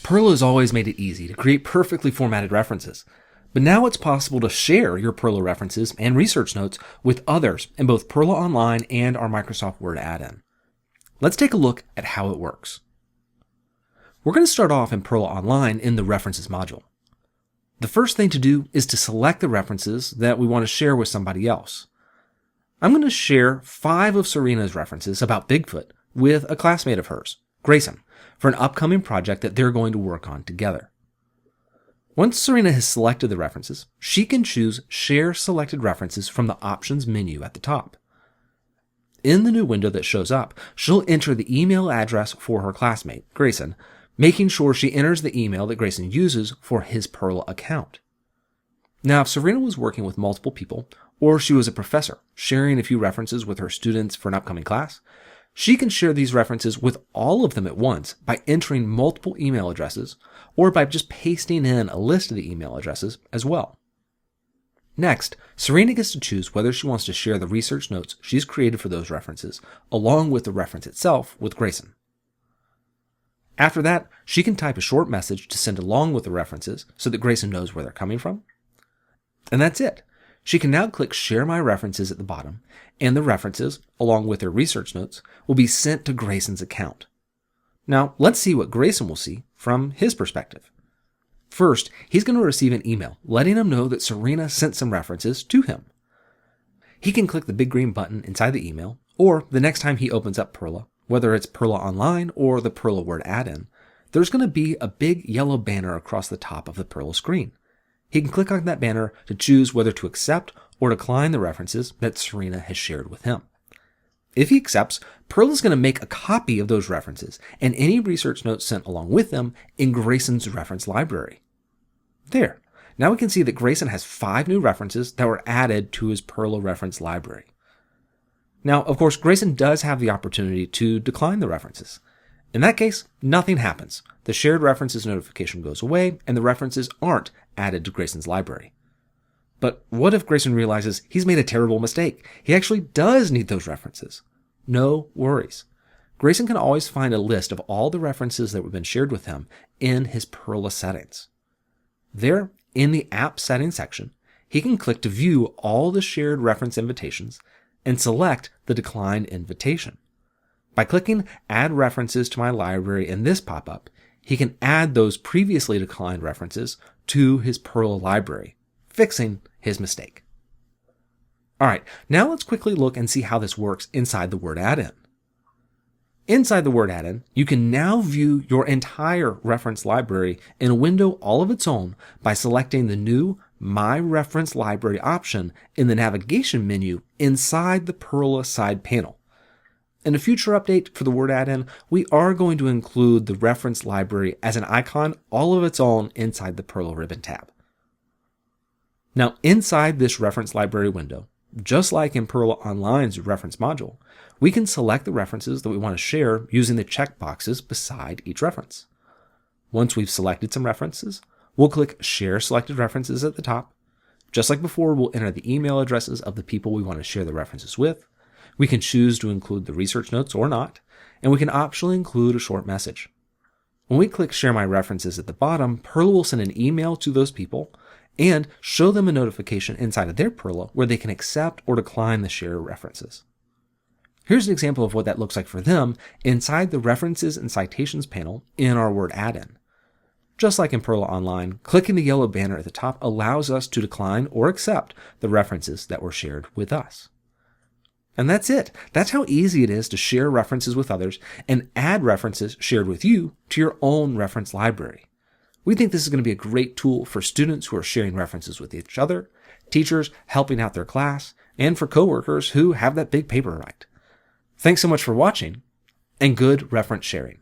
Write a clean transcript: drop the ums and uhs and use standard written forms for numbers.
PERRLA has always made it easy to create perfectly formatted references, but now it's possible to share your PERRLA references and research notes with others in both PERRLA Online and our Microsoft Word add-in. Let's take a look at how it works. We're going to start off in PERRLA Online in the References module. The first thing to do is to select the references that we want to share with somebody else. I'm going to share 5 of Serena's references about Bigfoot with a classmate of hers, Grayson, for an upcoming project that they're going to work on together. Once Serena has selected the references, she can choose Share Selected References from the Options menu at the top. In the new window that shows up, she'll enter the email address for her classmate, Grayson, making sure she enters the email that Grayson uses for his PERRLA account. Now, if Serena was working with multiple people, or she was a professor sharing a few references with her students for an upcoming class, she can share these references with all of them at once by entering multiple email addresses or by just pasting in a list of the email addresses as well. Next, Serena gets to choose whether she wants to share the research notes she's created for those references along with the reference itself with Grayson. After that, she can type a short message to send along with the references so that Grayson knows where they're coming from. And that's it. She can now click Share My References at the bottom, and the references, along with her research notes, will be sent to Grayson's account. Now, let's see what Grayson will see from his perspective. First, he's going to receive an email letting him know that Serena sent some references to him. He can click the big green button inside the email, or the next time he opens up PERRLA, whether it's PERRLA Online or the PERRLA Word add-in, there's going to be a big yellow banner across the top of the PERRLA screen. He can click on that banner to choose whether to accept or decline the references that Serena has shared with him. If he accepts, PERRLA is going to make a copy of those references and any research notes sent along with them in Grayson's reference library. There. Now we can see that Grayson has 5 new references that were added to his PERRLA reference library. Now, of course, Grayson does have the opportunity to decline the references. In that case, nothing happens. The shared references notification goes away and the references aren't added to Grayson's library. But what if Grayson realizes he's made a terrible mistake? He actually does need those references. No worries. Grayson can always find a list of all the references that have been shared with him in his PERRLA settings. There, in the App Settings section, he can click to view all the shared reference invitations and select the declined invitation. By clicking Add References to My Library in this pop-up, he can add those previously declined references to his PERRLA library, fixing his mistake. Alright, now let's quickly look and see how this works inside the Word add-in. Inside the Word add-in, you can now view your entire reference library in a window all of its own by selecting the new My Reference Library option in the navigation menu inside the PERRLA side panel. In a future update for the Word add-in, we are going to include the reference library as an icon all of its own inside the PERRLA ribbon tab. Now, inside this reference library window, just like in PERRLA Online's reference module, we can select the references that we want to share using the checkboxes beside each reference. Once we've selected some references, we'll click Share Selected References at the top. Just like before, we'll enter the email addresses of the people we want to share the references with. We can choose to include the research notes or not, and we can optionally include a short message. When we click Share My References at the bottom, PERRLA will send an email to those people and show them a notification inside of their PERRLA where they can accept or decline the share references. Here's an example of what that looks like for them inside the References and Citations panel in our Word add-in. Just like in PERRLA Online, clicking the yellow banner at the top allows us to decline or accept the references that were shared with us. And that's it. That's how easy it is to share references with others and add references shared with you to your own reference library. We think this is going to be a great tool for students who are sharing references with each other, teachers helping out their class, and for coworkers who have that big paper to write. Thanks so much for watching, and good reference sharing.